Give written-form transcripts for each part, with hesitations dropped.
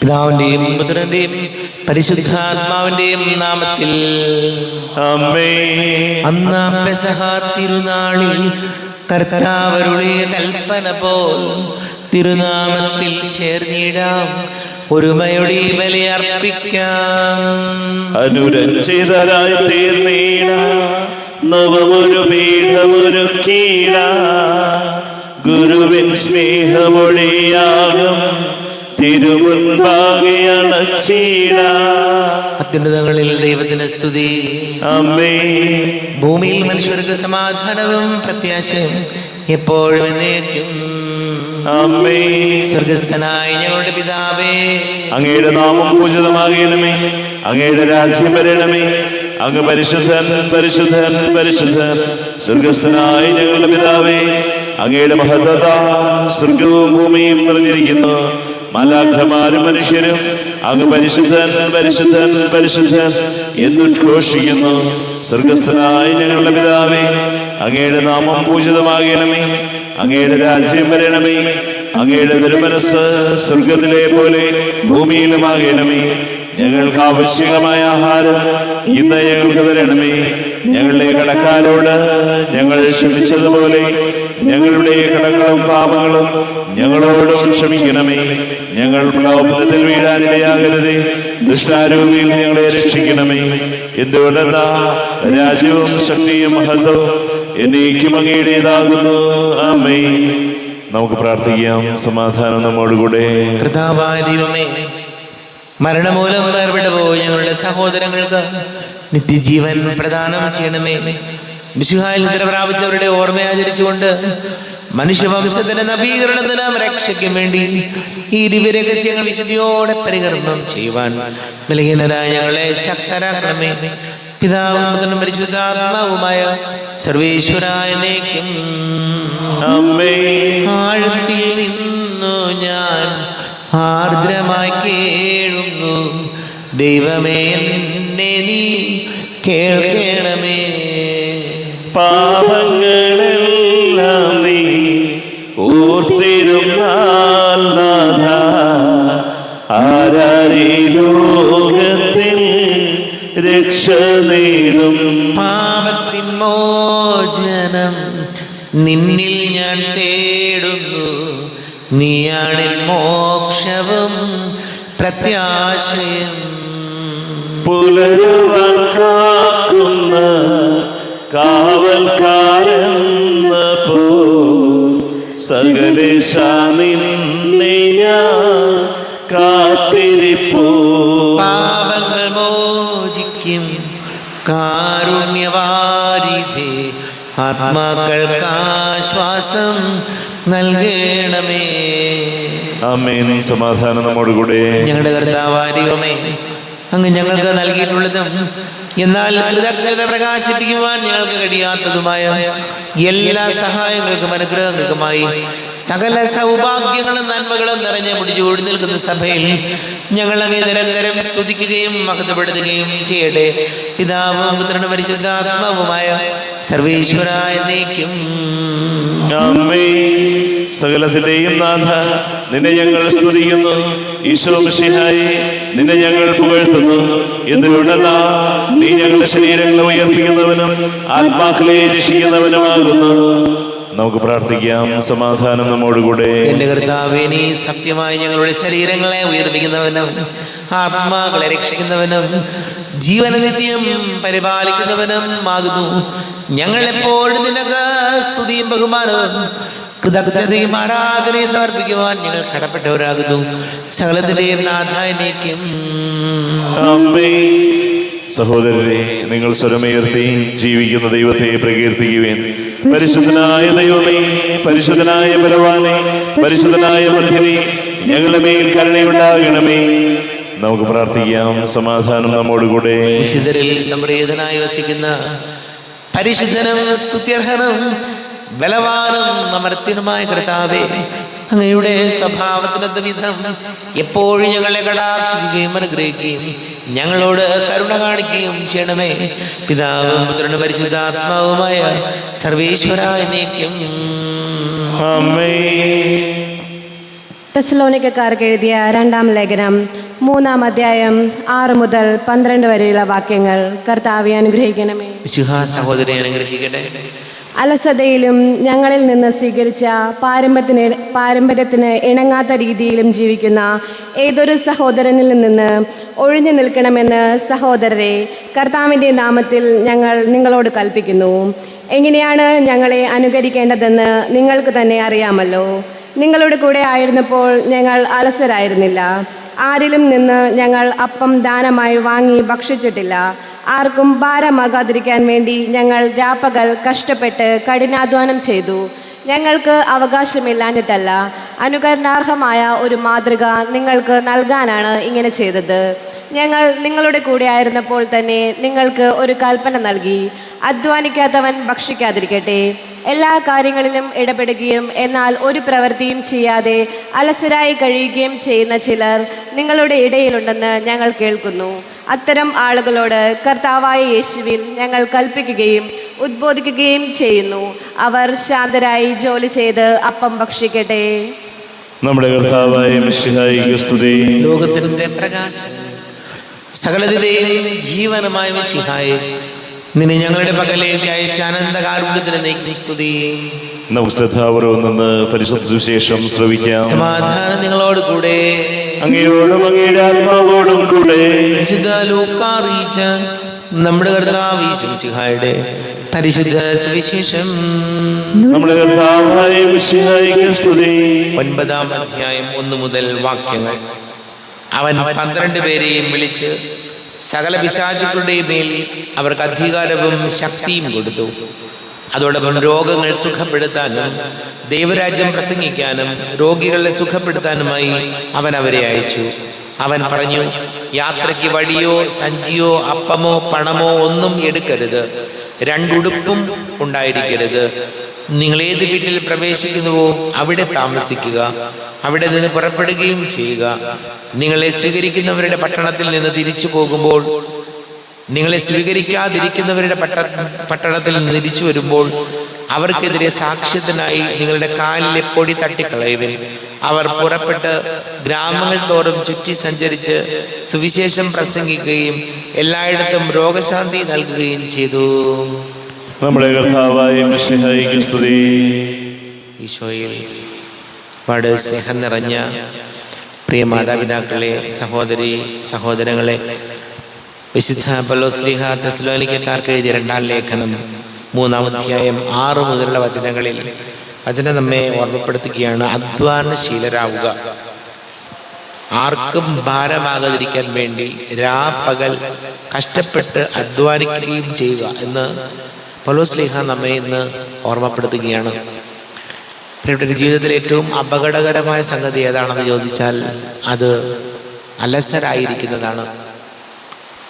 പിതാവിന്റെയും പുത്രന്റെയും പരിശുദ്ധാത്മാവിന്റെയും നാമത്തിൽ ആമേൻ. അന്ന് പെസഹ തിരുനാളിൽ കർത്താവ് അരുളിയ കൽപ്പന പോൽ തിരുനാമത്തിൽ ചേർന്നിടാം, ഒരുമയോടെ ബലിയർപ്പിക്കാം. അനുരഞ്ജിതരായി തീർന്നീട നവമൊരു പീഠമൊരുക്കീട, ഗുരുവിൻ സ്നേഹമൊഴിയാകും തിരുമുൻപാകെ അണച്ചീട. അത്യുന്നതങ്ങളിൽ ദൈവത്തിന് സ്തുതി. ആമേൻ. ഭൂമിയിൽ മനുഷ്യർക്ക് സമാധാനവും പ്രത്യാശയും എപ്പോഴും എന്നേക്കും. ആമേൻ. സ്വർഗസ്ഥനായ ഞങ്ങളുടെ പിതാവേ, അങ്ങയുടെ നാമം പൂജിതമാകണമേ, അങ്ങയുടെ രാജ്യം വരണമേ, അങ്ങ് പരിശുദ്ധൻ പരിശുദ്ധൻ പരിശുദ്ധൻ. സ്വർഗസ്ഥനായ ഞങ്ങളുടെ പിതാവേ, അങ്ങയുടെ മഹത്വത സ്വർഗവും ഭൂമിയും നിറഞ്ഞിരിക്കുന്നു. മാലാഖമാരും മനുഷ്യരും അങ്ങ് പരിശുദ്ധൻ പരിശുദ്ധൻ പരിശുദ്ധൻ എന്നുദ്ഘോഷിക്കുന്നു. സ്വർഗസ്ഥനായ ഞങ്ങളുടെ പിതാവേ, അങ്ങയുടെ നാമം പൂജിതമാകണമേ, അങ്ങയുടെ രാജ്യം വരണമേ, അങ്ങയുടെ തിരുമനസ്സ് സ്വർഗത്തിലെ പോലെ ഭൂമിയിലുമാകണമേ. ഞങ്ങൾക്ക് ആവശ്യമായ ആഹാരം ഇന്ന് ഞങ്ങൾക്ക് തരണമേ. ഞങ്ങളുടെ കടക്കാരോട് ഞങ്ങൾ ക്ഷമിച്ചതുപോലെ ഞങ്ങളുടെ കടങ്ങളും പാപങ്ങളും ഞങ്ങളോടും ക്ഷമിക്കണമേ. ഞങ്ങൾ പ്രലോഭനത്തിൽ വീഴാനിടയാകരുതേ, ദുഷ്ടാരൂപിയിൽ ഞങ്ങളെ രക്ഷിക്കണമേ. എന്തുകൊണ്ടെന്നാ രാജ്യവും ശക്തിയും മഹത്വവും എന്നേക്കും അങ്ങയുടേതാകുന്നു. ആമേൻ. നമുക്ക് പ്രാർത്ഥിക്കാം. സമാധാനം നമ്മോടുകൂടെ. കർത്താവായ ദൈവമേ, മരണമൂലം വേർപെട്ടു പോയി ഞങ്ങളുടെ സഹോദരങ്ങൾക്ക് നിത്യജീവൻ പ്രദാനം ചെയ്യണമേ. മിശിഹായിൽ നിദ്ര പ്രാപിച്ചവരുടെ ഓർമ്മ ആചരിച്ചുകൊണ്ട് മനുഷ്യവംശത്തിന്റെ നവീകരണത്തിനും രക്ഷയ്ക്കും വേണ്ടി ഈ ദിവ്യരഹസ്യങ്ങൾ വിശുദ്ധിയോടെ പരികർമ്മം ചെയ്യുവാൻ ബലഹീനരായ ഞങ്ങളെ ശക്തരാക്കണമേ. പിതാവും പുത്രനും പരിശുദ്ധാത്മാവുമായ സർവേശ്വരായ എന്നേക്കും. ആമേൻ. ആഴത്തിൽ നിന്നു ഞാൻ ആർദ്രമായി കേഴുന്നു, ദൈവമേ എന്നെ നീ കേൾക്കണമേ. പാപങ്ങളെല്ലാം നീ ഓർത്തിരുന്നാൽ നാഥ, ആരാരീ ലോകത്തിൽ രക്ഷ നേടും. പാപത്തിൻ മോചനം നിന്നിൽ ഞാൻ തേടുന്നു, നീയാണ് മോക്ഷവും പ്രത്യാശയും. പുലരുവാൻ കാക്കുന്ന കാവൽക്കാരെന്ന പോ സകലേശ നിന്നെ ഞാൻ കാത്തിരിപ്പോ. പാപങ്ങൾ മോചിക്കും കാരുണ്യവാരിധേ, ആത്മാക്കൾക്ക് ആശ്വാസം നൽകണമേ. ആമേൻ. സമാധാനം നമ്മോടുകൂടെ. ഞങ്ങളുടെ കർത്താവായ ദൈവമേ, അങ്ങ് ഞങ്ങൾക്ക് നൽകിയിട്ടുള്ളതും എന്നാൽ കൃതജ്ഞത പ്രകാശിപ്പിക്കുവാൻ ഞങ്ങൾക്ക് കഴിയാത്തതുമായ എല്ലാ സഹായങ്ങൾക്കും അനുഗ്രഹങ്ങൾക്കുമായി സകല സൗഭാഗ്യങ്ങളും നന്മകളും നിറഞ്ഞ് പിടിച്ചുകൂടി നിൽക്കുന്ന സഭയിൽ ഞങ്ങൾ അങ്ങേ നിരന്തരം സ്തുതിക്കുകയും മഹത്വപ്പെടുത്തുകയും ചെയ്യട്ടെ. പിതാവും പുത്രനും പരിശുദ്ധാത്മാവുമായ സർവേശ്വരായ എന്നേക്കും. ആമേൻ. സകലത്തിന്റെയും നാഥ, നിന്നെ ഞങ്ങൾ സ്തുതിക്കുന്നു. ഈശോ മിശിഹായേ, നിന്നെ ഞങ്ങൾ പുകഴ്ത്തുന്നു. എന്തുകൊണ്ടെന്നാ നീ ഞങ്ങളുടെ ശരീരങ്ങളെ ഉയർപ്പിക്കുന്നവനും ആത്മാക്കളെ രക്ഷിക്കുന്നവനുമാകുന്നു. നമുക്ക് പ്രാർത്ഥിക്കാം. സമാധാനം നമ്മോടുകൂടെ. എന്റെ കർത്താവേ, നീ സത്യമായി ഞങ്ങളുടെ ശരീരങ്ങളെ ഉയർപ്പിക്കുന്നവനും ആത്മാക്കളെ രക്ഷിക്കുന്നവനും ജീവനനിത്യം പരിപാലിക്കുന്നവനും ആകുന്നു. ഞങ്ങൾ എപ്പോഴും നിനക്ക് സ്തുതിയും ബഹുമാനവും കൃതജ്ഞതയും ആരാധനയും സമർപ്പിക്കുവാൻ ഞങ്ങൾ കടപ്പെട്ടവരാകുന്നു. സകലത്തിന്റെയും നാഥായനേക്കും. സഹോദരരെ, നിങ്ങൾ സ്വരമുയർത്തി ജീവിക്കുന്ന ദൈവത്തെ പ്രകീർത്തിക്കുവേൻ. പരിശുദ്ധനായ ദൈവമേ, പരിശുദ്ധനായ ബലവാനേ, പരിശുദ്ധനായ മധ്യനേ, ഞങ്ങളുടെ മേൽ കരുണയുണ്ടാകണമേ. നമുക്ക് പ്രാർത്ഥിക്കാം. സമാധാനം നമ്മോടുകൂടെ. വിശുദ്ധരിൽ സംപ്രീതനായി വസിക്കുന്ന പരിശുദ്ധനും സ്തുത്യർഹനും ബലവാനും അമർത്യനുമായ കർത്താവേ, അങ്ങയുടെ സ്വഭാവത്തിനൊത്ത വിധം എപ്പോഴും ഞങ്ങളെ കടാക്ഷിക്കുകയും അനുഗ്രഹിക്കുകയും ഞങ്ങളോട് കരുണ കാണിക്കുകയും ചെയ്യണമേ. പിതാവും പുത്രനും പരിശുദ്ധാത്മാവുമായ സർവേശ്വരായ എന്നേക്കും. ആമേൻ. തെസ്സലോനിക്കക്കാർക്ക് എഴുതിയ 2-ാം ലേഖനം 3-ാം അധ്യായം 6 മുതൽ 12 വരെയുള്ള വാക്യങ്ങൾ. കർത്താവെ അനുഗ്രഹിക്കണമേ. മിശിഹാ സഹോദരനെ അനുഗ്രഹിക്കട്ടെ. അലസതയിലും ഞങ്ങളിൽ നിന്ന് സ്വീകരിച്ച പാരമ്പര്യത്തിന് ഇണങ്ങാത്ത രീതിയിലും ജീവിക്കുന്ന ഏതൊരു സഹോദരനിൽ നിന്ന് ഒഴിഞ്ഞു നിൽക്കണമെന്ന് സഹോദരരെ, കർത്താവിൻ്റെ നാമത്തിൽ ഞങ്ങൾ നിങ്ങളോട് കൽപ്പിക്കുന്നു. എങ്ങനെയാണ് ഞങ്ങളെ അനുകരിക്കേണ്ടതെന്ന് നിങ്ങൾക്ക് തന്നെ അറിയാമല്ലോ. നിങ്ങളുടെ കൂടെ ആയിരുന്നപ്പോൾ ഞങ്ങൾ അലസരായിരുന്നില്ല. ആരിലും നിന്ന് ഞങ്ങൾ അപ്പം ദാനമായി വാങ്ങി ഭക്ഷിച്ചിട്ടില്ല. ആർക്കും ഭാരമാകാതിരിക്കാൻ വേണ്ടി ഞങ്ങൾ രാപ്പകൽ കഷ്ടപ്പെട്ട് കഠിനാധ്വാനം ചെയ്തു. ഞങ്ങൾക്ക് അവകാശമില്ലാഞ്ഞിട്ടല്ല, അനുകരണാർഹമായ ഒരു മാതൃക നിങ്ങൾക്ക് നൽകാനാണ് ഇങ്ങനെ ചെയ്തത്. ഞങ്ങൾ നിങ്ങളുടെ കൂടെ ആയിരുന്നപ്പോൾ തന്നെ നിങ്ങൾക്ക് ഒരു കൽപ്പന നൽകി: അധ്വാനിക്കാത്തവൻ ഭക്ഷിക്കാതിരിക്കട്ടെ. എല്ലാ കാര്യങ്ങളിലും ഇടപെടുകയും എന്നാൽ ഒരു പ്രവൃത്തിയും ചെയ്യാതെ അലസരായി കഴിയുകയും ചെയ്യുന്ന ചിലർ നിങ്ങളുടെ ഇടയിലുണ്ടെന്ന് ഞങ്ങൾ കേൾക്കുന്നു. അത്തരം ആളുകളോട് കർത്താവായ യേശുവിൽ ഞങ്ങൾ കൽപ്പിക്കുകയും ഉദ്ബോധിക്കുകയും ചെയ്യുന്നു. അവർ ശാന്തരായി ജോലി ചെയ്ത് അപ്പം ഭക്ഷിക്കട്ടെ. നമ്മുടെ കർത്താവായ മിശിഹായിക്ക് സ്തുതി. ലോകത്തിന്റെ പ്രകാശം, സകലതിന്റെയും ജീവനമായ മിശിഹായെ, നിന്നെ ഞങ്ങളുടെ പക്കലേക്ക് അയച്ച അനന്തകാരുണ്യത്തിന് നീക്കി സ്തുതി. നമുക്ക് ശ്രദ്ധാപൂർവം നിന്ന് പരിശുദ്ധ സുവിശേഷം ശ്രവിക്കാം. സമാധാനം നിങ്ങളോട് കൂടെ. അങ്ങയോടും അങ്ങയുടെ ആത്മാവോടും കൂടെ. വിശുദ്ധ ലൂക്കാ അറിയിച്ച നമ്മുടെ കർത്താവ് യേശു മിശിഹായുടെ പരിശുദ്ധ സുവിശേഷം. നമ്മുടെ കർത്താവായ മിശിഹായിക്ക് സ്തുതി. 9-ാം അധ്യായം 1 മുതൽ വാക്യങ്ങൾ. അവൻ 12 പേരെയും വിളിച്ച് സകല പിശാചുക്കളുടെയും മേൽ അവർക്ക് അധികാരവും ശക്തിയും കൊടുത്തു. അതോടൊപ്പം രോഗങ്ങൾ സുഖപ്പെടുത്താനും ദൈവരാജ്യം പ്രസംഗിക്കാനും രോഗികളെ സുഖപ്പെടുത്താനുമായി അവൻ അവരെ അയച്ചു. അവൻ പറഞ്ഞു: യാത്രയ്ക്ക് വടിയോ സഞ്ചിയോ അപ്പമോ പണമോ ഒന്നും എടുക്കരുത്. 2 ഉടുപ്പും ഉണ്ടായിരിക്കരുത്. നിങ്ങൾ ഏത് വീട്ടിൽ പ്രവേശിക്കുന്നുവോ അവിടെ താമസിക്കുക. അവിടെ നിന്ന് പുറപ്പെടുകയും ചെയ്യുക. നിങ്ങളെ സ്വീകരിക്കുന്നവരുടെ പട്ടണത്തിൽ നിന്ന് തിരിച്ചു പോകുമ്പോൾ, നിങ്ങളെ സ്വീകരിക്കാതിരിക്കുന്നവരുടെ പട്ടണത്തിൽ നിന്ന് തിരിച്ചു വരുമ്പോൾ അവർക്കെതിരെ സാക്ഷ്യത്തിനായി നിങ്ങളുടെ കാലിലെ പൊടി തട്ടിക്കളയുവിൻ. അവർ പുറപ്പെട്ട് ഗ്രാമങ്ങൾ തോറും ചുറ്റി സഞ്ചരിച്ച് സുവിശേഷം പ്രസംഗിക്കുകയും എല്ലായിടത്തും രോഗശാന്തി നൽകുകയും ചെയ്തു. നമ്മുടെ കർത്താവായ മിശിഹായിക്ക് സ്തുതി. ഈശോയിൽ വളരെ സ്നേഹം നിറഞ്ഞ പ്രിയ മാതാപിതാക്കളെ, സഹോദരി സഹോദരങ്ങളെ, വിശുദ്ധ പൗലോസ്ലീഹ തെസ്സലോനിക്കക്കാർക്ക് എഴുതിയ 2-ാം ലേഖനം 3-ാം അധ്യായം 6 മുതലുള്ള വചനങ്ങളിൽ വചനം നമ്മെ ഓർമ്മപ്പെടുത്തുകയാണ്: അധ്വാനശീലരാവുക. ആർക്കും ഭാരമാകാതിരിക്കാൻ വേണ്ടി രാപ്പകൽ കഷ്ടപ്പെട്ട് അധ്വാനിക്കുകയും ചെയ്യുക എന്ന് പൗലോസ്ലീഹ നമ്മെ ഇന്ന് ഓർമ്മപ്പെടുത്തുകയാണ്. പ്രിയപ്പെട്ട, ജീവിതത്തിൽ ഏറ്റവും അപകടകരമായ സംഗതി ഏതാണെന്ന് ചോദിച്ചാൽ അത് അലസരായിരിക്കുന്നതാണ്.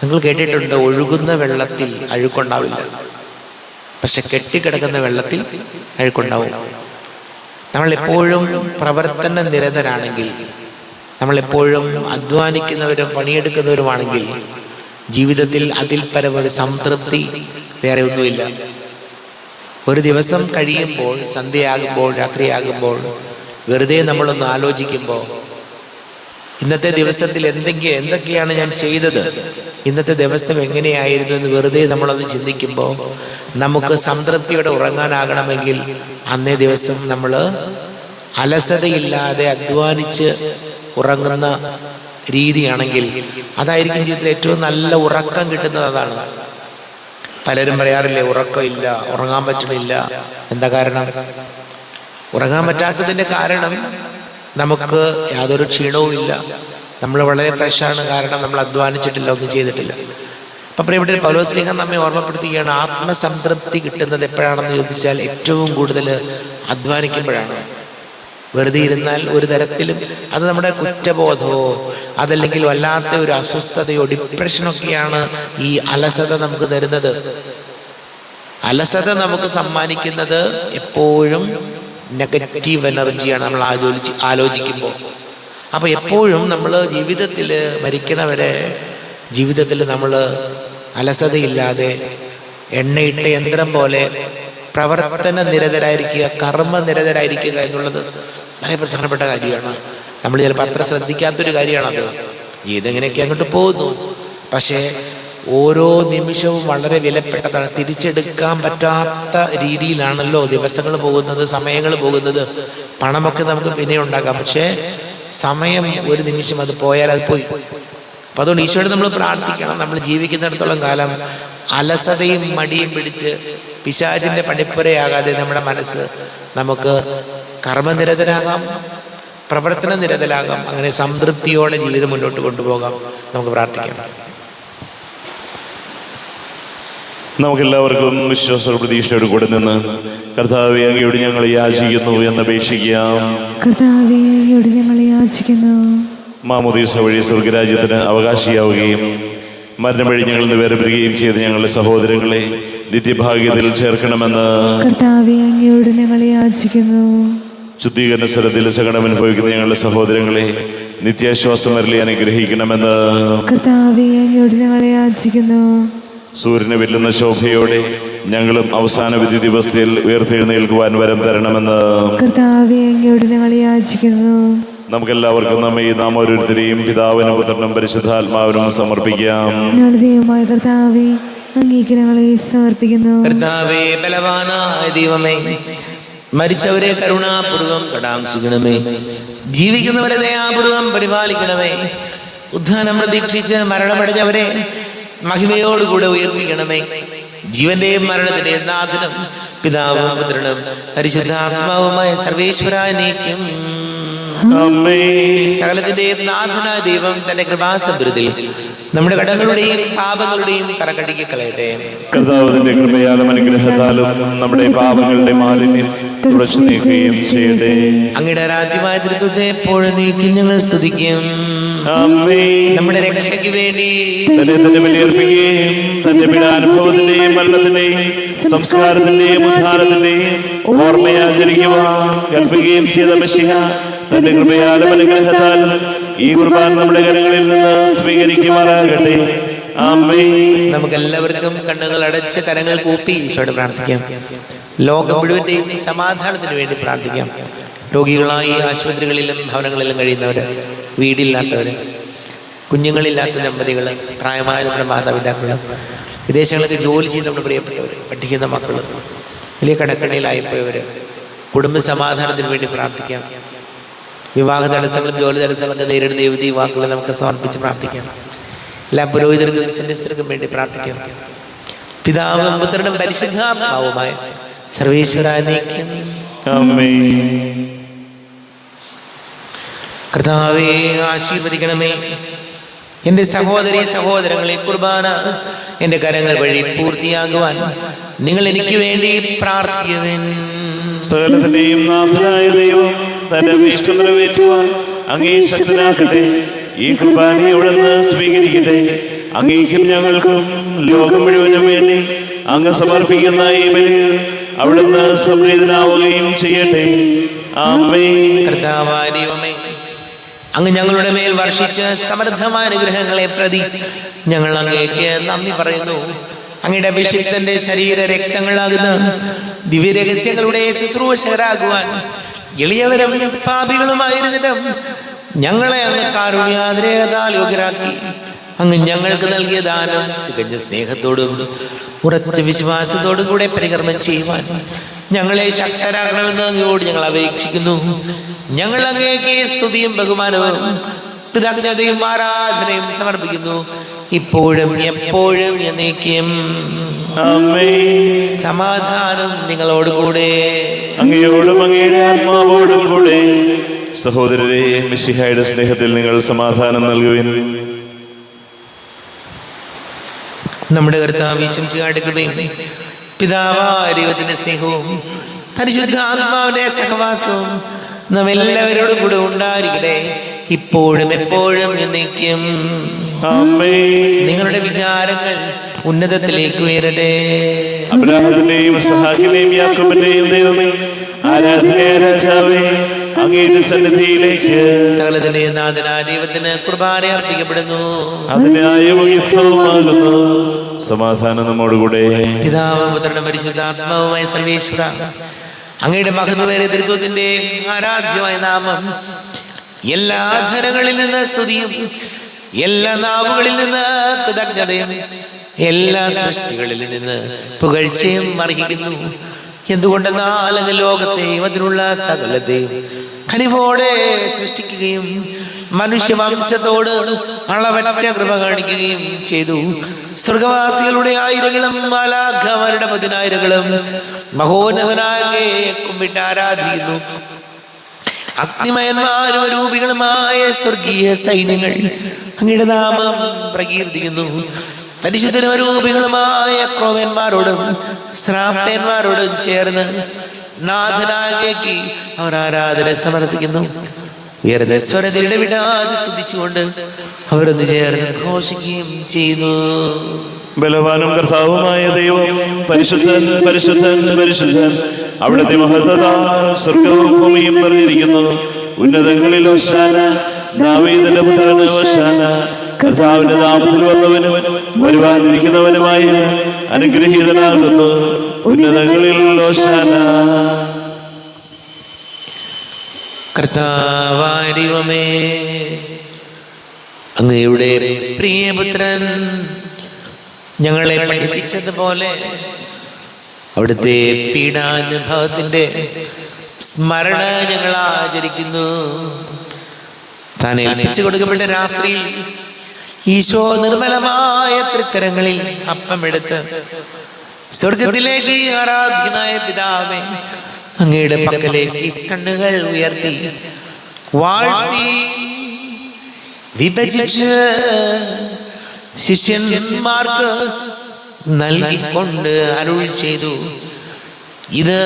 നിങ്ങൾ കേട്ടിട്ടുണ്ട്, ഒഴുകുന്ന വെള്ളത്തിൽ അഴുക്കുണ്ടാവില്ല, പക്ഷെ കെട്ടിക്കിടക്കുന്ന വെള്ളത്തിൽ അഴുക്കുണ്ടാവും. നമ്മളെപ്പോഴും പ്രവർത്തന നിരതരാണെങ്കിൽ, നമ്മളെപ്പോഴും അധ്വാനിക്കുന്നവരും പണിയെടുക്കുന്നവരുമാണെങ്കിൽ ജീവിതത്തിൽ അതിൽ പരം ഒരു സംതൃപ്തി വേറെ ഒന്നുമില്ല. ഒരു ദിവസം കഴിയുമ്പോൾ, സന്ധ്യയാകുമ്പോൾ, രാത്രിയാകുമ്പോൾ വെറുതെ നമ്മളൊന്ന് ആലോചിക്കുമ്പോൾ, ഇന്നത്തെ ദിവസത്തിൽ എന്തൊക്കെയാണ് ഞാൻ ചെയ്തത്, ഇന്നത്തെ ദിവസം എങ്ങനെയായിരുന്നു എന്ന് വെറുതെ നമ്മളൊന്ന് ചിന്തിക്കുമ്പോൾ നമുക്ക് സംതൃപ്തിയോടെ ഉറങ്ങാനാകണമെങ്കിൽ അന്നേ ദിവസം നമ്മൾ അലസതയില്ലാതെ അധ്വാനിച്ച് ഉറങ്ങുന്ന രീതിയാണെങ്കിൽ അതായിരിക്കും ജീവിതത്തിൽ ഏറ്റവും നല്ല ഉറക്കം കിട്ടുന്നത്. അതാണ് പലരും പറയാറില്ലേ, ഉറക്കമില്ല, ഉറങ്ങാൻ പറ്റുന്നില്ല. എന്താ കാരണം? ഉറങ്ങാൻ പറ്റാത്തതിൻ്റെ കാരണം നമുക്ക് യാതൊരു ക്ഷീണവും ഇല്ല, നമ്മൾ വളരെ ഫ്രഷാണ്. കാരണം നമ്മൾ അധ്വാനിച്ചിട്ടില്ല, ഒന്നും ചെയ്തിട്ടില്ല. അപ്പം പ്രിയപ്പെട്ട പൗലോസ്ലീഹ നമ്മെ ഓർമ്മപ്പെടുത്തുകയാണ്, ആത്മസംതൃപ്തി കിട്ടുന്നത് എപ്പോഴാണെന്ന് ചോദിച്ചാൽ ഏറ്റവും കൂടുതൽ അധ്വാനിക്കുമ്പോഴാണ്. വെറുതെ ഇരുന്നാൽ ഒരു തരത്തിലും അത് നമ്മുടെ കുറ്റബോധമോ അതല്ലെങ്കിൽ വല്ലാത്ത ഒരു അസ്വസ്ഥതയോ ഡിപ്രഷനൊക്കെയാണ് ഈ അലസത നമുക്ക് തരുന്നത്. അലസത നമുക്ക് സമ്മാനിക്കുന്നത് എപ്പോഴും നെഗറ്റീവ് എനർജിയാണ് നമ്മൾ ആലോചിക്കുമ്പോൾ. അപ്പോൾ എപ്പോഴും നമ്മൾ ജീവിതത്തിൽ മരിക്കണവരെ ജീവിതത്തിൽ നമ്മൾ അലസതയില്ലാതെ എണ്ണയിട്ട യന്ത്രം പോലെ പ്രവർത്തന നിരതരായിരിക്കുക, കർമ്മ നിരതരായിരിക്കുക എന്നുള്ളത് വളരെ പ്രധാനപ്പെട്ട കാര്യമാണ്. നമ്മൾ ചിലപ്പോൾ അത്ര ശ്രദ്ധിക്കാത്തൊരു കാര്യമാണത്. ഇതെങ്ങനെയൊക്കെ അങ്ങോട്ട് പോകുന്നു. പക്ഷേ ഓരോ നിമിഷവും വളരെ വിലപ്പെട്ടതാണ്. തിരിച്ചെടുക്കാൻ പറ്റാത്ത രീതിയിലാണല്ലോ ദിവസങ്ങൾ പോകുന്നത്, സമയങ്ങൾ പോകുന്നത്. പണമൊക്കെ നമുക്ക് പിന്നെ ഉണ്ടാക്കാം, പക്ഷേ സമയം ഒരു നിമിഷം അത് പോയാൽ അത് പോയി. അപ്പം അതുകൊണ്ട് ഈശോയോട് നമ്മൾ പ്രാർത്ഥിക്കണം. നമ്മൾ ജീവിക്കുന്നിടത്തോളം കാലം അലസതയും മടിയും പിടിച്ച് പിശാചിൻ്റെ പണിപ്പുരയാകാതെ നമ്മുടെ മനസ്സ് നമുക്ക് കർമ്മനിരതരാകാം, പ്രവർത്തന നിരതരാകാം. അങ്ങനെ സംതൃപ്തിയോടെ ജീവിതം മുന്നോട്ട് കൊണ്ടുപോകാം. നമുക്ക് പ്രാർത്ഥിക്കാം. നമുക്കെല്ലാവർക്കും വിശ്വാസ പ്രതീക്ഷയോട് കൂടെ നിന്ന് കർത്താവേ അങ്ങയോട് ഞങ്ങൾ യാചിക്കുന്നു എന്നപേക്ഷിക്കാം. കർത്താവേ അങ്ങയോട് ഞങ്ങൾ യാചിക്കുന്നു. മാമോദീസ വഴി സ്വർഗരാജ്യത്തിന് അവകാശിയാവുകയും മരണം വഴി ഞങ്ങളിൽ നിന്ന് വേർപിരിയുകയും ചെയ്ത് ഞങ്ങളുടെ സഹോദരങ്ങളെ നിത്യഭാഗ്യത്തിൽ ചേർക്കണമെന്ന് കർത്താവേ അങ്ങയോട് ഞങ്ങൾ യാചിക്കുന്നു. ശുദ്ധീകരണ സ്ഥലത്തിൽ സകടം അനുഭവിക്കുന്ന ഞങ്ങളുടെ സഹോദരങ്ങളെ നിത്യാശ്വാസം വരലി അനുഗ്രഹിക്കണമെന്ന് കർത്താവേ അങ്ങയോട് ഞങ്ങൾ യാചിക്കുന്നു. സൂര്യനെ വെല്ലുന്ന ശോഭയോടെ ഞങ്ങളും അവസാന വിധി ദിവസത്തിൽ ഉയർത്തെഴുന്നേൽക്കുവാൻ വരം തരണമെന്ന് കർത്താവേ അങ്ങയോട് ഞങ്ങൾ യാചിക്കുന്നു. നമുക്കെല്ലാവർക്കും നാം ഓരോരുത്തരെയും പിതാവിനും പുത്രനും പരിശുദ്ധാത്മാവിനും സമർപ്പിക്കാം. ദൈവമായ കർത്താവേ അങ്ങേക്ക് ഞങ്ങളെ സമർപ്പിക്കുന്നു. കർത്താവേ ബലവാനായ ദൈവമേ, മരിച്ചവരെ കരുണാപൂർവം കടാക്ഷിക്കണമേ, ജീവിക്കുന്നവരെ ദയാപൂർവം പരിപാലിക്കണമേ, ഉദ്ധാനം പ്രതീക്ഷിച്ച് മരണമടഞ്ഞവരെ മഹിമയോടുകൂടെ ഉയർപ്പിക്കണമേ. ജീവന്റെയും മരണത്തിന്റെയും നാഥനും പിതാവും പുത്രനും പരിശുദ്ധാത്മാവുമായ സർവേശ്വരായ നീക്കും സകലത്തിന്റെയും നാഥനായ ദൈവം തന്റെ കൃപാസമൃദ്ധിയിൽ നമ്മുടെ കടങ്ങളുടെയും പാപങ്ങളുടെയും കറകടിക്ക് കളയട്ടെ. കർത്താവിന്റെ കൃപയാലും അനുഗ്രഹത്താലും നമ്മുടെ പാപങ്ങളുടെ മാലിന്യം തുടച്ചു നീക്കുകയും ചെയ്യട്ടെ. അങ്ങയുടെ ആരാധ്യമായ തൃത്വത്തെ എപ്പോഴും നീക്കി ഞങ്ങൾ സ്തുതിക്കും. നമ്മുടെ രക്ഷയ്ക്ക് വേണ്ടി തന്നെ ബലിയർപ്പിക്കുകയും തന്റെ പീഡാനുഭവത്തിന്റെയും മരണത്തിന്റെയും സംസ്കാരത്തിന്റെയും ഉദ്ധാരത്തിന്റെയും ഓർമ്മയാചരിക്കുവാൻ കൽപ്പിക്കുകയും ചെയ്ത മിശിഹ തന്റെ കൃപയാലും അനുഗ്രഹത്താലും ഈ കുർബാന നമ്മുടെ കരങ്ങളിൽ നിന്ന് സ്വീകരിക്കുമാറാകട്ടെ. ആമേൻ. നമുക്കെല്ലാവർക്കും കണ്ണുകൾ അടച്ച് കരങ്ങൾ കൂപ്പി ഈശോയോട് പ്രാർത്ഥിക്കാം. ലോകം മുഴുവന്റെയും സമാധാനത്തിന് വേണ്ടി പ്രാർത്ഥിക്കാം. രോഗികളായി ആശുപത്രികളിലും ഭവനങ്ങളിലും കഴിയുന്നവര്, വീടില്ലാത്തവര്, കുഞ്ഞുങ്ങളില്ലാത്ത ദമ്പതികൾ, പ്രായമായ നമ്മുടെ മാതാപിതാക്കൾ, വിദേശങ്ങളിലൊക്കെ ജോലി ചെയ്യുന്ന നമ്മുടെ പ്രിയപ്പെട്ടവർ, പഠിക്കുന്ന മക്കൾ, വലിയ കടക്കണിയിലായിപ്പോയവര്, കുടുംബ സമാധാനത്തിന് വേണ്ടി പ്രാർത്ഥിക്കാം. വിവാഹ തടസ്സങ്ങളും ജോലി തടസ്സങ്ങളൊക്കെ നേരിടുന്ന യുവതി യുവാക്കളെ നമുക്ക് സമർപ്പിച്ച് പ്രാർത്ഥിക്കാം. എല്ലാ പുരോഹിതർക്കും സന്യസ്തർക്കും വേണ്ടി പ്രാർത്ഥിക്കാം. പിതാവും പുത്രനും പരിശുദ്ധാത്മാവുമായ സർവേശ്വരായ നീക്കും. കർത്താവേ ആശീർവദിക്കണമേ. എൻ്റെ സഹോദരി സഹോദരങ്ങളെ, കുർബാന എൻ്റെ കരങ്ങൾ വഴി പൂർത്തിയാകുവാൻ നിങ്ങൾ എനിക്ക് വേണ്ടി പ്രാർത്ഥിക്കുവിൻ. സകലത്തിന്റെയും നാഥനായ ദൈവം തന്റെ ഇഷ്ടം നിറവേറ്റുവാൻ അങ്ങേ ശക്തനാക്കട്ടെ. ഈ കുർബാനയെ അവിടുന്ന് സ്വീകരിക്കട്ടെ. അങ്ങേക്കും ഞങ്ങൾക്കും ലോകം മുഴുവനും വേണ്ടി അങ്ങ് സമർപ്പിക്കുന്ന ഈ ബലിയിൽ അവിടുന്ന് സംപ്രീതനാവുകയും ചെയ്യട്ടെ. ആമേൻ. കർത്താവായ ദൈവമേ, അങ്ങ് ഞങ്ങളുടെ മേൽ വർഷിച്ച സമൃദ്ധമായ അനുഗ്രഹങ്ങളെ പ്രതി ഞങ്ങൾ അങ്ങേക്ക് നന്ദി പറയുന്നു. അങ്ങയുടെ അഭിഷിക്തന്റെ ശരീര രക്തങ്ങളാകുന്ന ദിവ്യരഹസ്യങ്ങളുടെ ശുശ്രൂഷകരാകുവാൻ എളിയവരും പാപികളുമായിരുന്നിട്ടും ഞങ്ങളെ അങ്ങ് കാരുണ്യാതിരേകതാൽ യോഗ്യരാക്കി. അങ്ങ് ഞങ്ങൾക്ക് നൽകിയ ദാനം തികഞ്ഞ സ്നേഹത്തോടും ഉറച്ച വിശ്വാസത്തോടും കൂടെ പരികർമ്മം ചെയ്യുവാൻ ഞങ്ങളെ ശക്തരാകണമെന്ന് അങ്ങയോട് ഞങ്ങൾ അപേക്ഷിക്കുന്നു. ഞങ്ങൾ അങ്ങേക്ക് സ്തുതിയും ബഹുമാനവും കൃതജ്ഞതയും ആരാധനയും സമർപ്പിക്കുന്നു, ഇപ്പോഴും എപ്പോഴും എന്നേക്കും. സമാധാനം നിങ്ങളോടുകൂടെ, അങ്ങയോടും അങ്ങയുടെ ആത്മാവോടും കൂടെ. സഹോദരരെ, മിശിഹായുടെ സ്നേഹത്തിൽ നിങ്ങൾ സമാധാനം നൽകുവിൻ. നമ്മുടെ കർത്താവ് യേശുമിശിഹായുടെ കൃപയും പിതാവായ ദൈവത്തിന്റെ സ്നേഹവും പരിശുദ്ധാത്മാവിന്റെ സഹവാസവും നാം എല്ലാവരോടും കൂടെ ഉണ്ടായിരിക്കട്ടെ, ഇപ്പോഴും എപ്പോഴും എന്നേക്കും. നിങ്ങളുടെ വിചാരങ്ങൾ ഉന്നതത്തിലേക്ക് ഉയരട്ടെ. അബ്രാഹത്തിന്റെയും ഇസ്ഹാക്കിന്റെയും യാക്കോബിന്റെയും ദൈവമേ, ആരാധനയായ രാജാവേ, അങ്ങയുടെ സന്നിധിയിലേക്ക് സകലത്തിന്റെയും നാഥനായ ദൈവത്തിന് കുർബാന അർപ്പിക്കപ്പെടുന്നു. അതിനായവും യുക്തവുമാകുന്നു. സമാധാനം നമ്മോടുകൂടെ. പിതാവും പുത്രനും പരിശുദ്ധാത്മാവുമായ സർവേശ്വര, അങ്ങയുടെ മഹത്വമേറിയ തൃത്വത്തിന്റെ ആരാധ്യമായ നാമം എല്ലാ ധനങ്ങളിൽ നിന്ന് സ്തുതിയും, എല്ലാ നാവുകളിൽ നിന്ന് കൃതജ്ഞതയും, എല്ലാ സൃഷ്ടികളിൽ നിന്ന് പുകഴ്ചയും അർഹിക്കുന്നു. എന്തുകൊണ്ടെന്നാൽ അങ്ങ് ലോകത്തെയും അതിലുള്ള സകലത്തെയും കനിവോടെ സൃഷ്ടിക്കുകയും മനുഷ്യവംശത്തോട് അളവറ്റ കൃപ കാണിക്കുകയും ചെയ്തു. സ്വർഗവാസികളുടെ ആയിരങ്ങളും മാലാഖമാരുടെ 10,000ങ്ങളും മഹോന്നതനായ കുമ്പിട്ട് ആരാധിക്കുന്നു. അഗ്നിമയന്മാരും രൂപികളുമായ സ്വർഗീയ സൈന്യങ്ങൾ അങ്ങയുടെ നാമം പ്രകീർത്തിക്കുന്നു. പരിശുദ്ധരൂപികളുമായ ക്രോവന്മാരോടും ശ്രാപ്പന്മാരോടും ചേർന്ന് നാഥനാകേക്ക് അവർ ആരാധന സമർപ്പിക്കുന്നു. ഉയർന്ന സ്വരതയുടെ വിടാതെ സ്തുതിച്ചുകൊണ്ട് അവരൊന്ന് ചേർന്ന് ഘോഷിക്കുകയും ചെയ്യുന്നു. ബലവാനും കർത്താവുമായ ദൈവം പരിശുദ്ധൻ പരിശുദ്ധൻ പരിശുദ്ധൻ, അവിടുത്തെ മഹത്വത്താൽ സ്വർഗ്ഗവും ഭൂമിയും നിറഞ്ഞിരിക്കുന്നു. ഉന്നതങ്ങളിൽ ഹോശാന, ദാവീദിന്റെ പുത്രന് ഹോശാന. കർത്താവിന്റെ നാമത്തിൽ വന്നവനും വരുവാനിരിക്കുന്നവനുമായ അനുഗ്രഹീതനാകുന്നു. ഉന്നതങ്ങളിൽ ഹോശാന. കർത്താവായ ദൈവമേ, അങ്ങയുടെ പ്രിയപുത്രൻ ഞങ്ങളെ പഠിപ്പിച്ചതുപോലെ അവിടുത്തെ പീഡാനുഭവത്തിന്റെ സ്മരണ ഞങ്ങൾ ആചരിക്കുന്നു. താൻ ഏൽപ്പിച്ചു കൊടുക്കപ്പെട്ട രാത്രിയിൽ ഈശോ നിർമ്മലമായ തൃക്കരങ്ങളിൽ അപ്പമെടുത്ത് സ്വർഗത്തിലേക്ക് ആരാധ്യനായ പിതാവേ, അങ്ങയുടെ പക്കലേക്ക് കണ്ണുകൾ ഉയർത്തി വാഴ്ത്തി വിഭജിച്ച് ശിഷ്യന്മാർക്ക് നൽകിക്കൊണ്ട് അരുൾ ചെയ്തു, ഇത്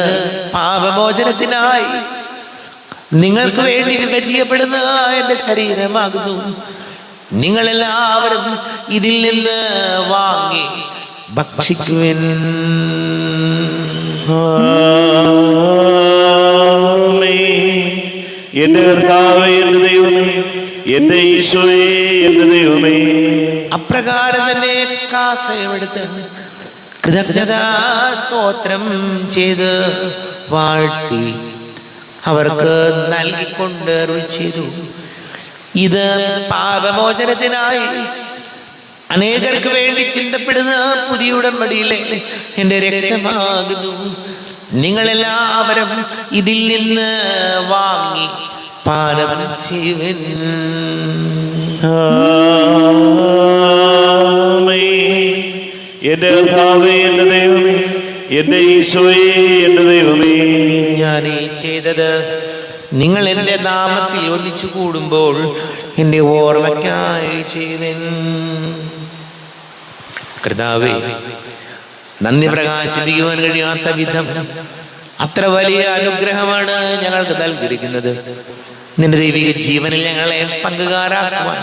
പാപമോചനത്തിനായി നിങ്ങൾക്ക് വേണ്ടി വിഭജിക്കപ്പെടുന്ന എൻ്റെ ശരീരമാകുന്നു. നിങ്ങളെല്ലാവരും ഇതിൽ നിന്ന് വാങ്ങി ഭക്ഷിക്കുവിൻ. എന്റെ കർത്താവേ, എന്റെ ദൈവമേ, എന്റെ ഈശോയേ, എന്റെ ദൈവമേ. അപ്രകാരം തന്നെ കാസയമെടുത്ത് കൃതജ്ഞതാ സ്തോത്രം ചെയ്ത് വാഴ്ത്തി അവർക്ക് നൽകിക്കൊണ്ട് അരുൾ ചെയ്തു, ഇത് പാപമോചനത്തിനായി അനേകർക്ക് വേണ്ടി ചിന്തപ്പെടുന്ന പുതിയ ഉടമ്പടിയിലെ എൻ്റെ രക്തമാകുന്നു. നിങ്ങളെല്ലാവരും ഇതിൽ നിന്ന് വാങ്ങി പാനം ചെയ്യുവിൻ. എന്റെ കർത്താവേ, എന്റെ ദൈവമേ, എന്റെ ഈശോയേ, എന്റെ ദൈവമേ. ഞാൻ ഈ ചെയ്തത് നിങ്ങൾ എൻ്റെ നാമത്തിൽ ഒന്നിച്ചു കൂടുമ്പോൾ എൻ്റെ ഓർമ്മയ്ക്കായി ചെയ്യുവിൻ. കർത്താവേ, നന്ദി പ്രകാശിപ്പിക്കുവാൻ കഴിയാത്ത വിധം അത്ര വലിയ അനുഗ്രഹമാണ് ഞങ്ങൾക്ക് നൽകിയിരിക്കുന്നത്. നിന്റെ ദൈവിക ജീവനിൽ ഞങ്ങളെ പങ്കുകാരാക്കുവാൻ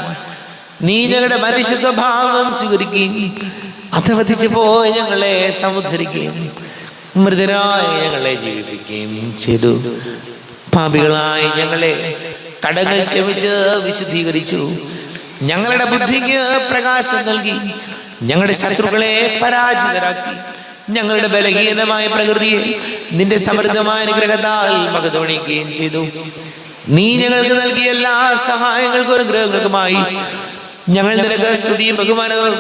നീ ഞങ്ങളുടെ മനുഷ്യ സ്വഭാവം സ്വീകരിക്കുകയും അധവധിച്ചു പോയി ഞങ്ങളെ സമുദ്ധരിക്കുകയും മൃതരായ ഞങ്ങളെ ജീവിപ്പിക്കുകയും ചെയ്തു. പാപികളായി ഞങ്ങളെ കടങ്ങൾ ക്ഷമിച്ച് വിശുദ്ധീകരിച്ചു. ഞങ്ങളുടെ ബുദ്ധിക്ക് പ്രകാശം നൽകി ഞങ്ങളുടെ ശത്രുക്കളെ പരാജിതരാക്കി. ഞങ്ങളുടെ ബലഹീനമായ പ്രകൃതിയെ നിന്റെ സമൃദ്ധമായ അനുഗ്രഹത്താൽ മകതോണിക്കുകയും ചെയ്തു. നീ ഞങ്ങൾക്ക് നൽകിയ എല്ലാ സഹായങ്ങൾക്കും അനുഗ്രഹങ്ങൾക്കുമായി ഞങ്ങൾ നിനക്ക് സ്തുതിയും ബഹുമാനവും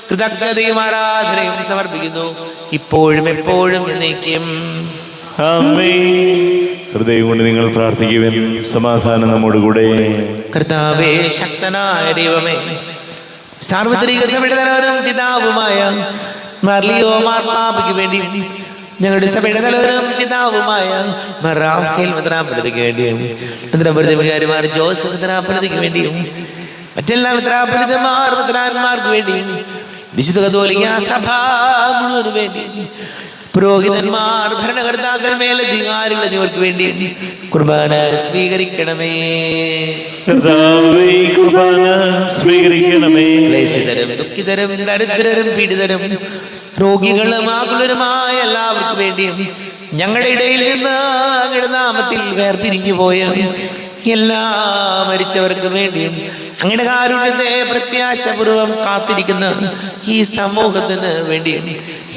കൃതജ്ഞതയും ആരാധനയും സമർപ്പിക്കുന്നു, ഇപ്പോഴും എപ്പോഴും എന്നേക്കും. ഹൃദയം കൊണ്ട് നിങ്ങൾ പ്രാർത്ഥിക്കുവിൻ. സമാധാനം നമ്മോടുകൂടെ. കർത്താവേ, ശക്തനായ ദൈവമേ, സാർവത്രിക സഭയുടെ തലവനും പിതാവുമായ മാർലിയോ മാർപ്പാപ്പയ്ക്ക് വേണ്ടിയും ഞങ്ങളുടെ സഭയുടെ തലവനും പിതാവുമായ റാഫേൽ മെത്രാപ്പൊലീത്തയ്ക്ക് വേണ്ടിയും മെത്രാപ്പൊലീത്തമാർ ജോസഫ് മെത്രാപ്പൊലീത്തയ്ക്ക് വേണ്ടിയും മറ്റെല്ലാ മെത്രാന്മാർക്ക് വേണ്ടിയും വിശുദ്ധ കത്തോലിക്ക സഭ മുഴുവന് വേണ്ടിയും പുരോഹിതന്മാർ, ഭരണകർത്താക്കൾ, മേലധികാരികൾ എന്നിവർക്ക് വേണ്ടി കുർബാന സ്വീകരിക്കണമേ. കുർബാന സ്വീകരിക്കണമേ. ക്ലേശിതരും ദുഃഖിതരും ദരിദ്രരും പീഡിതരും രോഗികളും ആകുലരുമായ എല്ലാവർക്കും വേണ്ടിയും ഞങ്ങളുടെ ഇടയിൽ നിന്ന് അങ്ങയുടെ നാമത്തിൽ വേർപിരിഞ്ഞു പോയ എല്ലാ മരിച്ചവർക്ക് വേണ്ടിയും അങ്ങയുടെ കാരുണ്യത്തെ പ്രത്യാശപൂർവം കാത്തിരിക്കുന്ന ഈ സമൂഹത്തിന് വേണ്ടിയും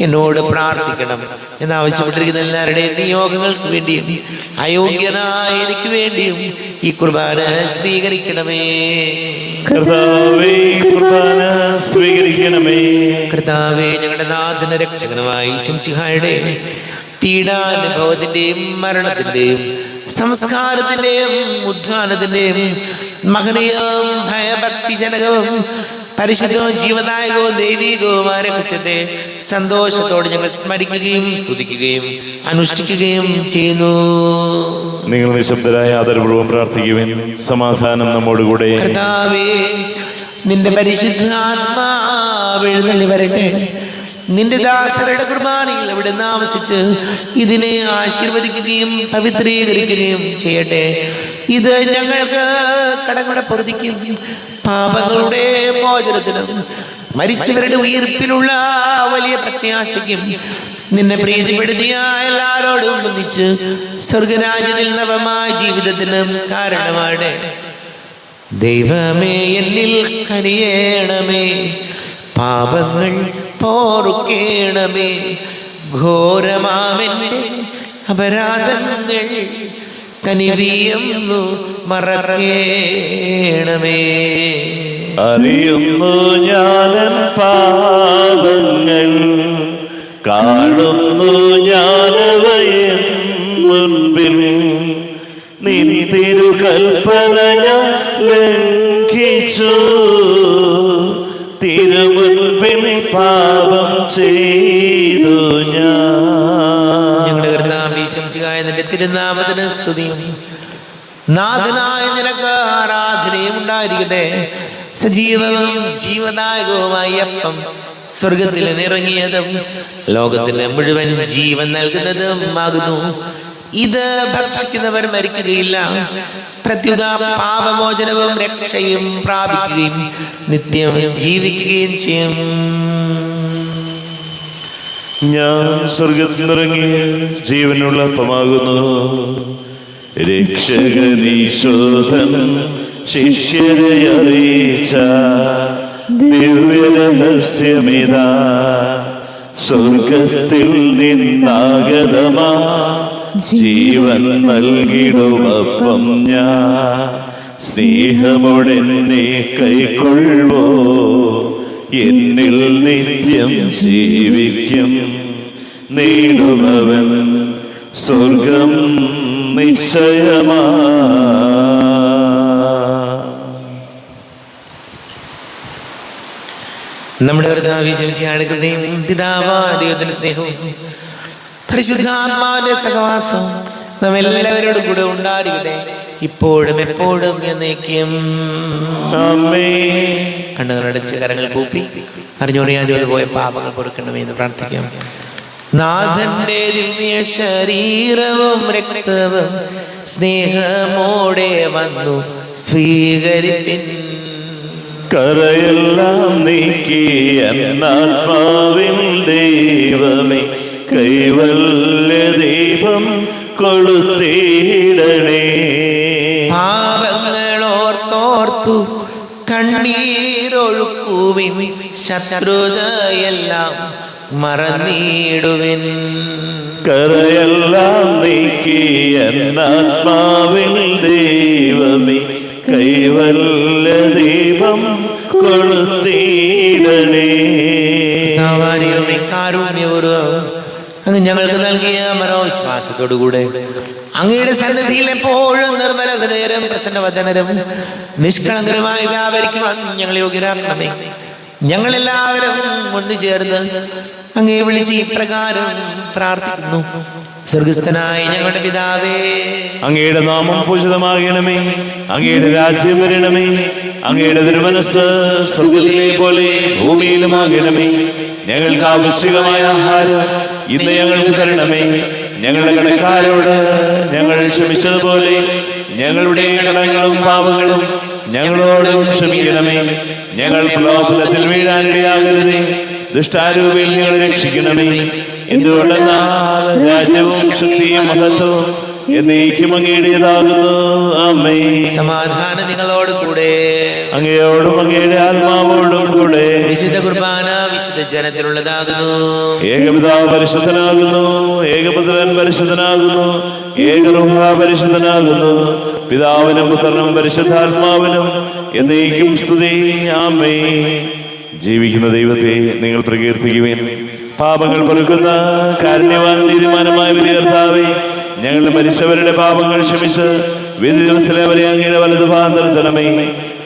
എന്നോട് പ്രാർത്ഥിക്കണം എന്നാവശ്യപ്പെട്ടിരിക്കുന്ന എല്ലാവരുടെയും നിയോഗങ്ങൾക്ക് വേണ്ടിയും അയോഗ്യനായ എനിക്ക് വേണ്ടിയും ഈ കുർബാന സ്വീകരിക്കണമേ. കർത്താവേ, കുർബാന സ്വീകരിക്കണമേ. കർത്താവേ, ഞങ്ങളുടെ നാഥന രക്ഷകനുമായി ശംസിഹായുടെ പീഡാനുഭവത്തിന്റെയും മരണത്തിന്റെയും സംസ്കാരത്തിന്റെയും ഉദ്ധാനത്തിന്റെയും മഹനീയവും ഭയഭക്തിജനകവും പരിശുദ്ധവും ജീവദായകവും ദൈവികവുമായ രഹസ്യത്തെ സന്തോഷത്തോടെ ഞങ്ങൾ സ്മരിക്കുകയും സ്തുതിക്കുകയും അനുഷ്ഠിക്കുകയും ചെയ്യുന്നു. നിങ്ങൾ നിശബ്ദരായ ആദരപൂർവ്വം പ്രാർത്ഥിക്കുവിൻ. സമാധാനം നമ്മോടുകൂടെ. കർത്താവേ, നിന്റെ പരിശുദ്ധാത്മാവ് എഴുന്നള്ളി വരട്ടെ. നിന്റെ ദാസരുടെ കുർബാനയിൽ അവിടെ താമസിച്ച് ഇതിനെ ആശീർവദിക്കുകയും പവിത്രീകരിക്കുകയും ചെയ്യട്ടെ. ഇത് ഞങ്ങൾക്ക് കടങ്ങളുടെ പൊറുതിക്കും പാപങ്ങളുടെ മോചനത്തിനും മരിച്ചവരുടെ ഉയർപ്പിലുള്ള വലിയ പ്രത്യാശയ്ക്കും നിന്നെ പ്രീതിപ്പെടുത്തിയ എല്ലാവരോടും ഒന്നിച്ച് സ്വർഗരാജ്യത്തിൽ നവമായ ജീവിതത്തിനും കാരണമാണ്. ദൈവമേ, എന്നിൽ കനിയേണമേ, പാപങ്ങൾ പോറുക്കേണമേ, ഘോരമാമെൻ്റെ അപരാധങ്ങൾ കനിവിയൊന്നു മറക്കേണമേ. അറിയുന്നു ഞാനൻ പാപങ്ങൾ, കാണുന്നു ഞാനവയൻ മുൻപിൽ. നിൻ തിരുകൽപ്പന ഞാൻ ലംഘിച്ചു, തിരുമുൻപിൽ പാപം ചെയ്തു ഞാൻ. ഞങ്ങളുടെ കർത്താവേ, ശംസിഹായ നിന്റെ തിരുനാമത്തിന് സ്തുതിയും നാഥനായ നിനക്ക് ആരാധനയും ഉണ്ടായിരിക്കട്ടെ. സജീവവും ജീവദായകവുമായ അപ്പം സ്വർഗത്തിൽ നിറങ്ങിയതും ലോകത്തിന് മുഴുവൻ ജീവൻ നൽകുന്നതും ആകുന്നു. ഇത് ഭക്ഷിക്കുന്നവർ മരിക്കുകയില്ല, പ്രത്യുത പാപമോചനവും രക്ഷയും പ്രാപിക്കുകയും നിത്യം ജീവിക്കുകയും ചെയ്യും. ഞാൻ സ്വർഗത്തിൽ നിറങ്ങി ജീവനുള്ള അപ്പമാകുന്നു. രക്ഷകനീശോധൻ ശിഷ്യരെ അറിയിച്ച ദിവ്യരഹസ്യമിതാ, സ്വർഗത്തിൽ നിന്നാഗതമാ ജീവൻ നൽകിടുമപ്പം ഞാൻ. സ്നേഹമോടെന്നെ കൈക്കൊള്ളുവോ, എന്നിൽ നിത്യം ജീവിക്കും. നേടുമവൻ സ്വർഗം നിശ്ചയമാ. നമ്മുടെ കർത്താവേ, ശംസിഹായുടെയും പിതാവായ ദൈവത്തിന്റെ സ്നേഹവും പരിശുദ്ധാത്മാവിന്റെ സഹവാസം നാം എല്ലാവരോടും കൂടെ ഉണ്ടായിരിക്കട്ടെ, ഇപ്പോഴും എപ്പോഴും എന്നേക്കും. കണ്ണുകളടച്ച് കരങ്ങൾ കൂപ്പി അറിഞ്ഞോറിയാതെ പോയ പാപങ്ങൾ പൊറുക്കണമേ എന്ന് പ്രാർത്ഥിക്കാം. നാഥന്റെ ദിവ്യ ശരീരവും രക്തവും സ്നേഹമോടെ വന്നു സ്വീകരിപ്പിൻ. കരയെല്ലാം നീക്കി എന്നാത്മാവിൻ ദൈവമേ, കൈവല്യ ദീപം കൊളുത്തിടണേ. പാപങ്ങളോർത്തോർത്തു കണ്ണീരൊഴുക്കുവിൻ, ശത്രുതയെല്ലാം മറന്നിടുവിൻ. കരയെല്ലാം നീക്കി എന്നാത്മാവിൻ ദൈവമേ, കൈവല്യ ദീപം കൊളുത്തിടണേ. കാരുണ്യപൂർവ്വം അങ്ങ് ഞങ്ങൾക്ക് നൽകിയ മനോവിശ്വാസത്തോടുകൂടെ അങ്ങയുടെ സന്നിധിയിൽ എപ്പോഴും നിർമ്മല ഹൃദയരും പ്രസന്നവദനരും നിഷ്കളങ്കരുമായി വ്യാപരിക്കുവാൻ ഞങ്ങളെ യോഗ്യരാക്കണമേ. ഞങ്ങളെല്ലാവരും ഒന്നു ചേർന്ന് അങ്ങയെ വിളിച്ച് ഇപ്രകാരം പ്രാർത്ഥിക്കുന്നു. സ്വർഗസ്ഥനായ ഞങ്ങളുടെ പിതാവേ, അങ്ങയുടെ നാമം പൂജിതമാകണമേ, അങ്ങയുടെ രാജ്യം വരണമേ, അങ്ങയുടെ തിരുമനസ്സ് സ്വർഗ്ഗത്തിലെ പോലെ ഭൂമിയിലുമാകണമേ. ഞങ്ങൾക്ക് ആവശ്യമായ ആഹാരം ഇന്ന് ഞങ്ങൾക്ക് തരണമേ. ഞങ്ങളുടെ കടക്കാരോട് ഞങ്ങൾ ക്ഷമിച്ചതുപോലെ ഞങ്ങളുടെ കടങ്ങളും പാപങ്ങളും ഞങ്ങളോടും ക്ഷമിക്കണമേ. ഞങ്ങൾ പ്രലോഭനത്തിൽ വീഴാനിടയാകരുതേ, ദുഷ്ടാരൂപിയിൽ ഞങ്ങളെ രക്ഷിക്കണമേ. എന്തുകൊണ്ടെന്നാൽ രാജ്യവും ശക്തിയും മഹത്വവും എന്നേക്കും അങ്ങയുടേതാകുന്നു. ആമേൻ. സമാധാനം നിങ്ങളോട് കൂടെ. അങ്ങയോടും അങ്ങയുടെ ആത്മാവോടും കൂടെ. വിശുദ്ധ കുർബാന വിശുദ്ധ ജനത്തിലുള്ളതാകുന്നു. ഏകപിതാവ് പരിശുദ്ധനാകുന്നു, ഏകപുത്രൻ പരിശുദ്ധനാകുന്നു, ഏകറുഹ പരിശുദ്ധനാകുന്നു. പിതാവിനും പുത്രനും പരിശുദ്ധാത്മാവിനും എന്നേക്കും സ്തുതി. ആമേൻ. ജീവിക്കുന്ന ദൈവത്തെ നിങ്ങൾ പ്രകീർത്തിക്കുവിൻ. പാപങ്ങൾ പൊറുക്കുന്ന കാരുണ്യവാൻ നീതിമാനമായ വിധികർത്താവേ, ഞങ്ങളുടെ മരിച്ചവരുടെ പാപങ്ങൾ ക്ഷമിച്ച് വിധി ദിവസത്തിലെ അവരെ അങ്ങയുടെ വലതുഭാഗം നിർത്തണമേ.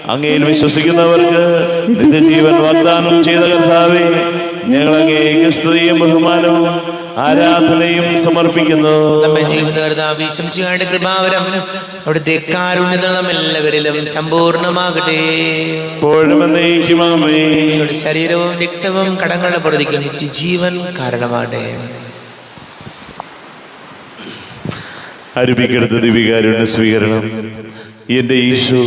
അങ്ങയിൽ വിശ്വസിക്കുന്നവർക്ക് നിത്യജീവൻ വാഗ്ദാനം ചെയ്ത കർത്താവേ, ഞങ്ങൾ അങ്ങേക്ക് സ്തുതിയും ബഹുമാനവും ആരാധനയും സമർപ്പിക്കുന്നു. നമ്മെ ജീവിതങ്ങളുടെ കൃപാവരം അവിടുത്തെ കാരുണ്യത നമ്മെല്ലാവരിലും സമ്പൂർണ്ണമാകട്ടെ. എപ്പോഴും എന്നേക്കും ആമേൻ. ശരീരവും രക്തവും കടങ്ങളുടെ പ്രതിക്കും ജീവൻ കാരണമാകട്ടെ. അരുപ്പിക്കെടുത്ത ദിവികാരുണ്യ സ്വീകരണം. എന്റെ ഈശോ,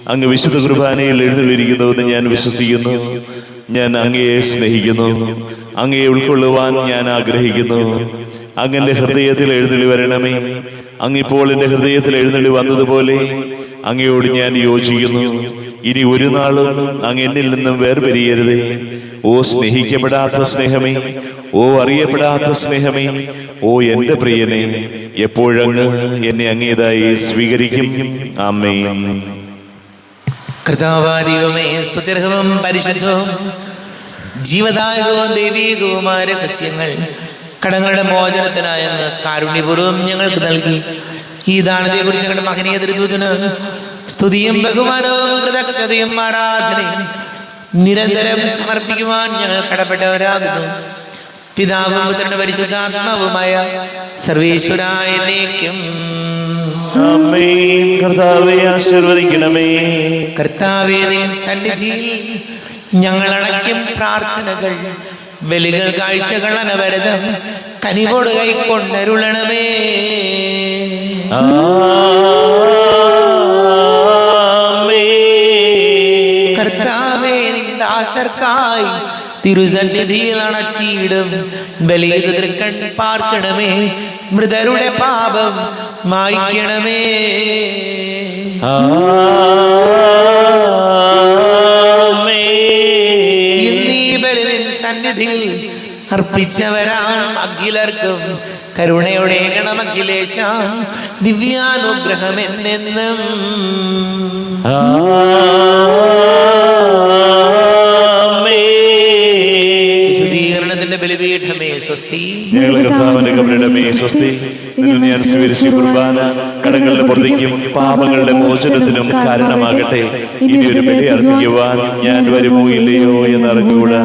അങ്ങ് വിശുദ്ധ കുർബാനയിൽ എഴുന്നള്ളിരിക്കുന്നുവെന്ന് ഞാൻ വിശ്വസിക്കുന്നു. ഞാൻ അങ്ങയെ സ്നേഹിക്കുന്നു. അങ്ങയെ ഉൾക്കൊള്ളുവാൻ ഞാൻ ആഗ്രഹിക്കുന്നു. അങ്ങന്റെ ഹൃദയത്തിൽ എഴുന്നള്ളി വരണമേ. അങ്ങിപ്പോൾ എൻ്റെ ഹൃദയത്തിൽ എഴുന്നള്ളി വന്നതുപോലെ അങ്ങയോട് ഞാൻ യോജിക്കുന്നു. ഇനി ഒരു നാളും അങ്ങ് എന്നിൽ നിന്നും വേർപിരിയരുതേ. ഓ സ്നേഹിക്കപ്പെടാത്ത സ്നേഹമേ, ഓ അറിയപ്പെടാത്ത സ്നേഹമേ, ഓ എൻ്റെ പ്രിയനെ, എപ്പോഴങ്ങ് എന്നെ അങ്ങേതായി സ്വീകരിക്കും. ആമേൻ. കർത്താവാദൈവമേ, സ്തുത്യർഹവും പരിശുദ്ധവും ജീവദായകവും ദൈവീകവുമായ രഹസ്യങ്ങൾ കടങ്ങളുടെ മോചനത്തിനായ കാരുണ്യപൂർവ്വം ഞങ്ങൾക്ക് നൽകി. ഈ ദാനത്തെക്കുറിച്ച് ഞങ്ങളുടെ മഹനീയ ദൃതൂതിന് സ്തുതിയും ബഹുമാനവും കൃതജ്ഞതയും ആരാധനയും നിരന്തരം സമർപ്പിക്കുവാൻ ഞങ്ങൾ കടപ്പെട്ടവരാകുന്നു. പിതാവും പുത്രനും പരിശുദ്ധാത്മാവുമായ സർവേശ്വരായേക്കും. ആമേൻ. കർത്താവേ ആശീർവദിക്കണമേ. കർത്താവേ, നിൻ സന്നിധിയിൽ ഞങ്ങൾ അടയ്ക്കും പ്രാർത്ഥനകൾ, ബലികൾ, കാഴ്ചകൾ അനവരതം കനിവോട് കൈക്കൊണ്ടരുളണമേ. കർത്താവേ, നിൻ ദാസർക്കായി തിരുസന്നിധിയിൽ അണച്ചിടും ബലിയിത് തൃക്കൺ പാർക്കണമേ. മൃതരുടെ പാപം മായ്ക്കണമേ. ഇന്നീ ബലി നിൻ സന്നിധിയിൽ അർപ്പിച്ചവരാം അഖിലർക്കും കരുണയുടെ ഗണമഖിലേശ ദിവ്യാനുഗ്രഹം എന്നെന്നും. വിശുദ്ധീകരണത്തിന്റെ ബലിപീഠമേ സ്വസ്തി. ഞങ്ങളുടെ കർത്താവിന്റെ കബറിടമേ സ്വസ്തി. നിന്നെ ഞാൻ സ്വീകരിച്ച കുർബാന കടങ്ങളുടെ പുറത്തേക്കും പാപങ്ങളുടെ മോചനത്തിനും കാരണമാകട്ടെ. ഇനി ഒരു ബലി അർപ്പിക്കുവാൻ ഞാൻ വരുമോ ഇല്ലയോ എന്നറിഞ്ഞുകൂടാ.